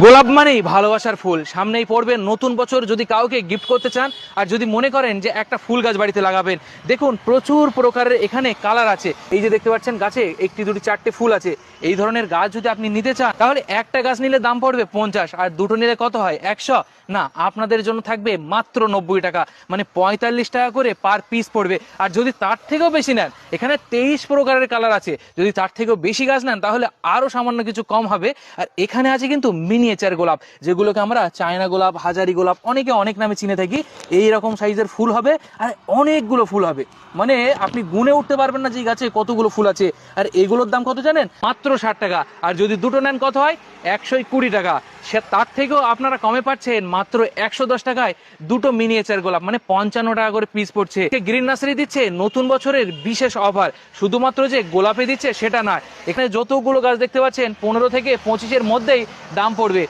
গোলাপ মানেই ভালোবাসার ফুল। সামনেই পড়বে নতুন বছর, যদি কাউকে গিফট করতে চান আর যদি মনে করেন যে একটা ফুল গাছ বাড়িতে লাগাবেন, দেখুন প্রচুর প্রকারের এখানে কালার আছে। এই যে দেখতে পাচ্ছেন গাছে একটি দুটি চারটে ফুল আছে। এই ধরনের গাছ যদি আপনি নিতে চান তাহলে একটা গাছ নিলে দাম পড়বে 50, আর দুটো নিলে কত হয় 100। না, আপনাদের জন্য থাকবে মাত্র 90 টাকা, মানে 45 টাকা করে পার পিস পড়বে। আর যদি তার থেকেও বেশি নেন, এখানে 23 প্রকারের কালার আছে, যদি তার থেকেও বেশি গাছ নেন তাহলে আরো সামান্য কিছু কম হবে। আর এখানে আছে কিন্তু মিনিয়েচার গোলাপ, যেগুলোকে আমরা চায়না গোলাপ, হাজারি গোলাপ অনেকে অনেক নামে চিনে থাকি। এই রকম সাইজের ফুল হবে আর অনেকগুলো ফুল হবে, মানে আপনি গুনে উঠতে পারবেন না যে গাছে কতগুলো ফুল আছে। আর এগুলোর দাম কত জানেন? মাত্র 60 টাকা। আর যদি দুটো নেন কত হয়? 120 টাকা। সে তার থেকেও আপনারা কমে পাচ্ছেন মাত্র 110 টাকায় দুটো মিনিয়েচার গোলাপ, মানে 55 টাকা করে পিস পড়ছে। গ্রিন নার্সারি দিচ্ছে নতুন বছরের বিশেষ অফার, শুধুমাত্র যে গোলাপে দিচ্ছে সেটা নয়, এখানে যতগুলো গাছ দেখতে পাচ্ছেন 15 থেকে 25-এর মধ্যেই দাম পড়বে।